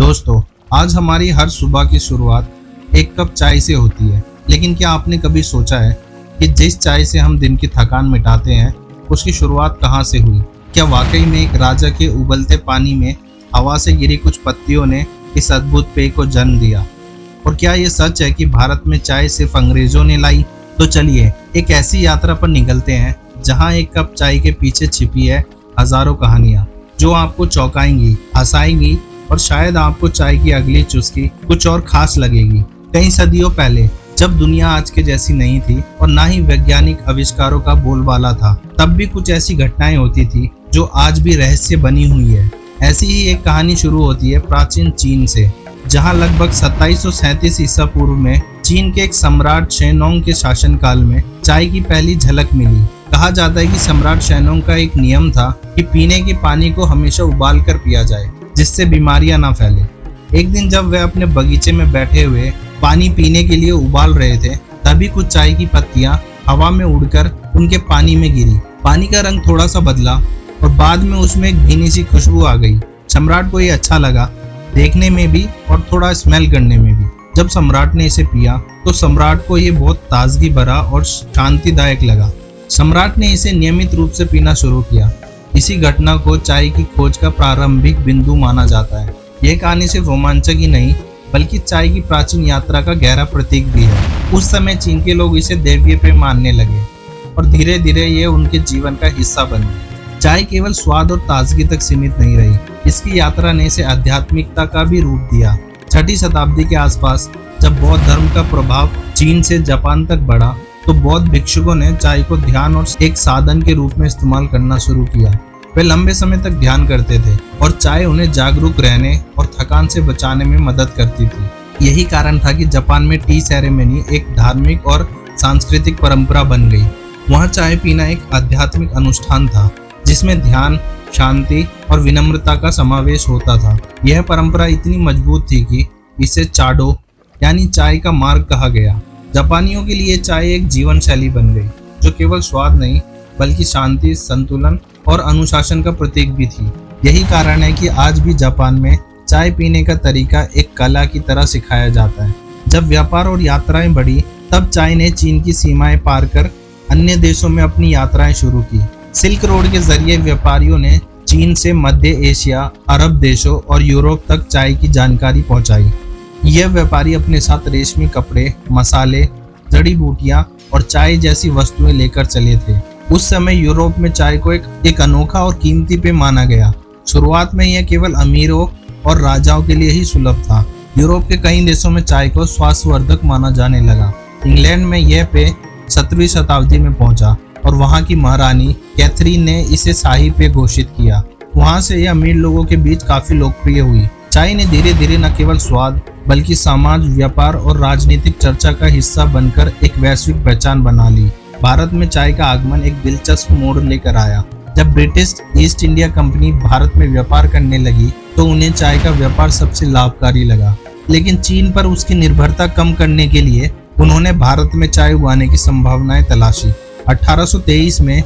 दोस्तों, आज हमारी हर सुबह की शुरुआत एक कप चाय से होती है। लेकिन क्या आपने कभी सोचा है कि जिस चाय से हम दिन की थकान मिटाते हैं, उसकी शुरुआत कहाँ से हुई? क्या वाकई में एक राजा के उबलते पानी में हवा से गिरी कुछ पत्तियों ने इस अद्भुत पेय को जन्म दिया? और क्या ये सच है कि भारत में चाय सिर्फ अंग्रेजों ने लाई? तो चलिए एक ऐसी यात्रा पर निकलते हैं जहाँ एक कप चाय के पीछे छिपी है हजारों कहानियाँ, जो आपको चौंकाएंगी, हंसाएंगी और शायद आपको चाय की अगली चुस्की कुछ और खास लगेगी। कई सदियों पहले, जब दुनिया आज के जैसी नहीं थी और ना ही वैज्ञानिक आविष्कारों का बोलबाला था, तब भी कुछ ऐसी घटनाएं होती थी जो आज भी रहस्य बनी हुई है। ऐसी ही एक कहानी शुरू होती है प्राचीन चीन से, जहां लगभग 2737 ईसा पूर्व में चीन के एक सम्राट शेनोंग के शासनकाल में चाय की पहली झलक मिली। कहा जाता है कि सम्राट शेनोंग का एक नियम था कि पीने के पानी को हमेशा उबाल कर पिया जाए, जिससे बीमारियां ना फैले। एक दिन जब वे अपने बगीचे में बैठे हुए पानी पीने के लिए उबाल रहे थे, तभी कुछ चाय की पत्तियां हवा में उड़कर उनके पानी में गिरी। पानी का रंग थोड़ा सा बदला और बाद में उसमें एक भीनी सी खुशबू आ गई। सम्राट को ये अच्छा लगा, देखने में भी और थोड़ा स्मेल करने में भी। जब सम्राट ने इसे पिया तो सम्राट को ये बहुत ताजगी भरा और शांतिदायक लगा। सम्राट ने इसे नियमित रूप से पीना शुरू किया। इसी घटना को चाय की खोज का प्रारंभिक बिंदु माना जाता है। यह कहानी सिर्फ रोमांचक ही नहीं, बल्कि चाय की प्राचीन यात्रा का गहरा प्रतीक भी है। उस समय चीन के लोग इसे दैवीय पेय मानने लगे और धीरे धीरे ये उनके जीवन का हिस्सा बन गई। चाय केवल स्वाद और ताजगी तक सीमित नहीं रही, इसकी यात्रा ने इसे आध्यात्मिकता का भी रूप दिया। 6वीं शताब्दी के आसपास जब बौद्ध धर्म का प्रभाव चीन से जापान तक बढ़ा, तो बौद्ध भिक्षुकों ने चाय को ध्यान और एक साधन के रूप में इस्तेमाल करना शुरू किया। वे लंबे समय तक ध्यान करते थे और चाय उन्हें जागरूक रहने और थकान से बचाने में मदद करती थी। यही कारण था कि जापान में टी सेरेमनी एक धार्मिक और सांस्कृतिक परंपरा बन गई। वहाँ चाय पीना एक आध्यात्मिक अनुष्ठान था, जिसमें ध्यान, शांति और विनम्रता का समावेश होता था। यह परंपरा इतनी मजबूत थी कि इसे चाडो यानी चाय का मार्ग कहा गया। जापानियों के लिए चाय एक जीवन शैली बन गई, जो केवल स्वाद नहीं बल्कि शांति, संतुलन और अनुशासन का प्रतीक भी थी। यही कारण है कि आज भी जापान में चाय पीने का तरीका एक कला की तरह सिखाया जाता है। जब व्यापार और यात्राएं बढ़ी, तब चाय ने चीन की सीमाएं पार कर अन्य देशों में अपनी यात्राएं शुरू की। सिल्क रोड के जरिए व्यापारियों ने चीन से मध्य एशिया, अरब देशों और यूरोप तक चाय की जानकारी पहुंचाई। यह व्यापारी अपने साथ रेशमी कपड़े, मसाले, जड़ी बूटियां और चाय जैसी वस्तुएं लेकर चले थे। उस समय यूरोप में चाय को एक अनोखा और कीमती पेय माना गया। शुरुआत में यह केवल अमीरों और राजाओं के लिए ही सुलभ था। यूरोप के कई देशों में चाय को स्वास्थ्यवर्धक माना जाने लगा। इंग्लैंड में यह पेय 17वीं शताब्दी में पहुंचा और वहां की महारानी कैथरीन ने इसे शाही पेय घोषित किया। वहां से यह अमीर लोगों के बीच काफी लोकप्रिय हुई। चाय ने धीरे धीरे न केवल स्वाद बल्कि समाज, व्यापार और राजनीतिक चर्चा का हिस्सा बनकर एक वैश्विक पहचान बना ली। भारत में चाय का आगमन एक दिलचस्प मोड़ लेकर आया। जब British east India company Bharat में व्यापार करने लगी, तो उन्हें चाय का व्यापार सबसे लाभकारी लगा। लेकिन चीन पर उसकी निर्भरता कम करने के लिए उन्होंने भारत में चाय उगाने की संभावनाएं तलाशी। 1823 में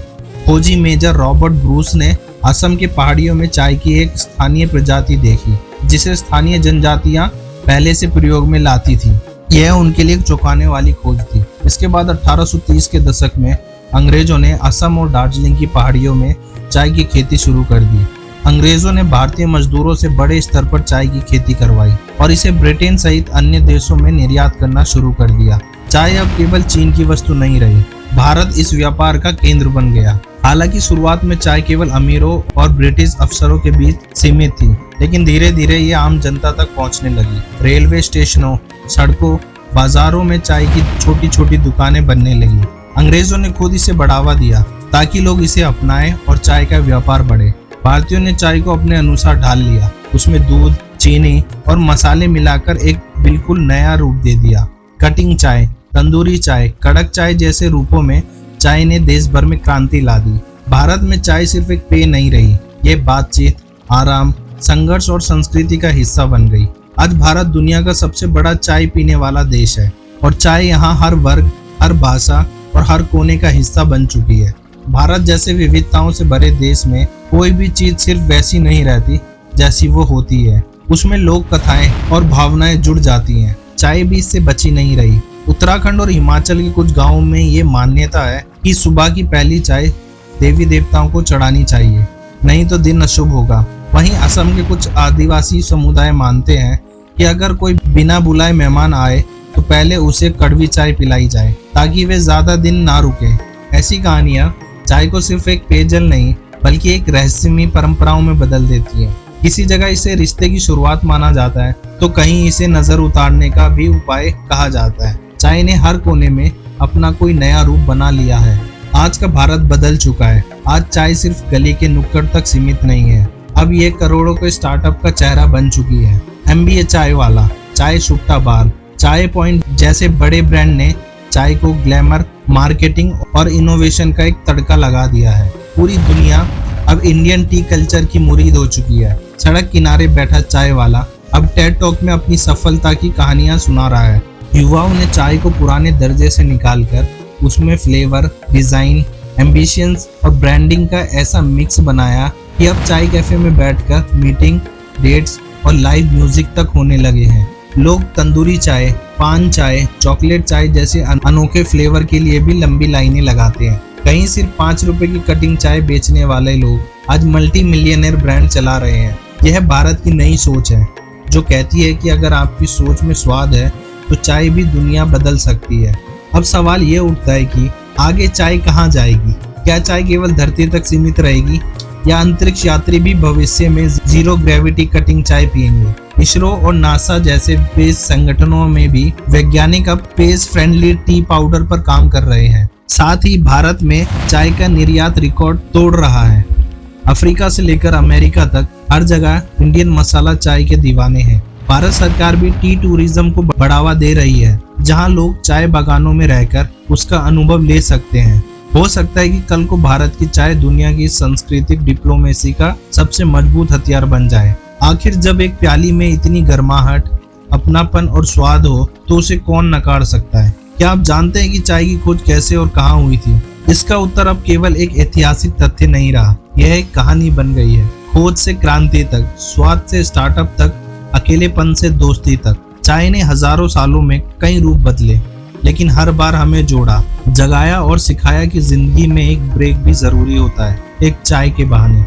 खोजी मेजर रॉबर्ट ब्रूस ने असम के पहाड़ियों में चाय की एक स्थानीय प्रजाति देखी, जिसे स्थानीय जनजातियां पहले से प्रयोग में लाती थी। यह उनके लिए एक चौंकाने वाली खोज थी। इसके बाद 1830 के दशक में अंग्रेजों ने असम और दार्जिलिंग की पहाड़ियों में चाय की खेती शुरू कर दी। अंग्रेजों ने भारतीय मजदूरों से बड़े स्तर पर चाय की खेती करवाई और इसे ब्रिटेन सहित अन्य देशों में निर्यात करना शुरू कर दिया। चाय अब केवल चीन की वस्तु नहीं रही, भारत इस व्यापार का केंद्र बन गया। हालांकि शुरुआत में चाय केवल अमीरों और ब्रिटिश अफसरों के बीच सीमित थी, लेकिन धीरे धीरे ये आम जनता तक पहुंचने लगी। रेलवे स्टेशनों, सड़कों, बाजारों में चाय की छोटी छोटी दुकानें बनने लगी। अंग्रेजों ने खुद इसे बढ़ावा दिया ताकि लोग इसे अपनाएं और चाय का व्यापार बढ़े। भारतीयों ने चाय को अपने अनुसार ढाल लिया, उसमें दूध, चीनी और मसाले मिलाकर एक बिल्कुल नया रूप दे दिया। कटिंग चाय, तंदूरी चाय, कड़क चाय जैसे रूपों में चाय ने देश भर में क्रांति ला दी। भारत में चाय सिर्फ एक पेय नहीं रही, ये बातचीत, आराम, संघर्ष और संस्कृति का हिस्सा बन गई। आज भारत दुनिया का सबसे बड़ा चाय पीने वाला देश है और चाय यहाँ हर वर्ग, हर भाषा और हर कोने का हिस्सा बन चुकी है। भारत जैसे विविधताओं से भरे देश में कोई भी चीज सिर्फ वैसी नहीं रहती जैसी वो होती है। उसमें लोक कथाएं और भावनाएं जुड़ जाती हैं। चाय भी इससे बची नहीं रही। उत्तराखंड और हिमाचल के कुछ गांवों में ये मान्यता है कि सुबह की पहली चाय देवी देवताओं को चढ़ानी चाहिए, नहीं तो दिन अशुभ होगा। वहीं असम के कुछ आदिवासी समुदाय मानते हैं कि अगर कोई बिना बुलाए मेहमान आए तो पहले उसे कड़वी चाय पिलाई जाए ताकि वे ज्यादा दिन ना रुके। ऐसी कहानियां चाय को सिर्फ एक पेयजल नहीं बल्कि एक रहस्यमयी परंपराओं में बदल देती है। किसी जगह इसे रिश्ते की शुरुआत माना जाता है तो कहीं इसे नजर उतारने का भी उपाय कहा जाता है। चाय ने हर कोने में अपना कोई नया रूप बना लिया है। आज का भारत बदल चुका है। आज चाय सिर्फ गली के नुक्कड़ तक सीमित नहीं है, अब ये करोड़ों के स्टार्टअप का चेहरा बन चुकी है। MBA चाय वाला, चाय सुट्टा बार, चाय पॉइंट जैसे बड़े ब्रांड ने चाय को ग्लैमर, मार्केटिंग और इनोवेशन का एक तड़का लगा दिया है। पूरी दुनिया अब इंडियन टी कल्चर की मुरीद हो चुकी है। सड़क किनारे बैठा चाय वाला अब टेड टॉक में अपनी सफलता की कहानियां सुना रहा है। युवाओं ने चाय को पुराने दर्जे से निकालकर उसमें फ्लेवर, डिजाइन, एम्बिशंस और ब्रांडिंग का ऐसा मिक्स बनाया कि अब चाय कैफे में बैठकर मीटिंग, डेट्स और लाइव म्यूजिक तक होने लगे हैं। लोग तंदूरी चाय, पान चाय, चॉकलेट चाय जैसे अनोखे फ्लेवर के लिए भी लंबी लाइनें लगाते हैं। कहीं सिर्फ 5 रुपए की कटिंग चाय बेचने वाले लोग आज मल्टी मिलियनर ब्रांड चला रहे हैं। यह भारत की नई सोच है जो कहती है कि अगर आपकी सोच में स्वाद है तो चाय भी दुनिया बदल सकती है। अब सवाल ये उठता है कि आगे चाय कहाँ जाएगी? क्या चाय केवल धरती तक सीमित रहेगी या अंतरिक्ष यात्री भी भविष्य में जीरो ग्रेविटी कटिंग चाय पिएंगे? इसरो और नासा जैसे स्पेस संगठनों में भी वैज्ञानिक अब स्पेस फ्रेंडली टी पाउडर पर काम कर रहे हैं। साथ ही भारत में चाय का निर्यात रिकॉर्ड तोड़ रहा है। अफ्रीका से लेकर अमेरिका तक हर जगह इंडियन मसाला चाय के दीवाने हैं। भारत सरकार भी टी टूरिज्म को बढ़ावा दे रही है, जहां लोग चाय बागानों में रहकर उसका अनुभव ले सकते हैं। हो सकता है कि कल को भारत की चाय दुनिया की सांस्कृतिक डिप्लोमेसी का सबसे मजबूत हथियार बन जाए। आखिर जब एक प्याली में इतनी गर्माहट, अपनापन और स्वाद हो तो उसे कौन नकार सकता है? क्या आप जानते हैं कि चाय की खोज कैसे और कहां हुई थी? इसका उत्तर अब केवल एक ऐतिहासिक तथ्य नहीं रहा, यह एक कहानी बन गई है। खोज से क्रांति तक, स्वाद से स्टार्टअप तक, अकेलेपन से दोस्ती तक, चाय ने हजारों सालों में कई रूप बदले, लेकिन हर बार हमें जोड़ा, जगाया और सिखाया कि जिंदगी में एक ब्रेक भी जरूरी होता है, एक चाय के बहाने।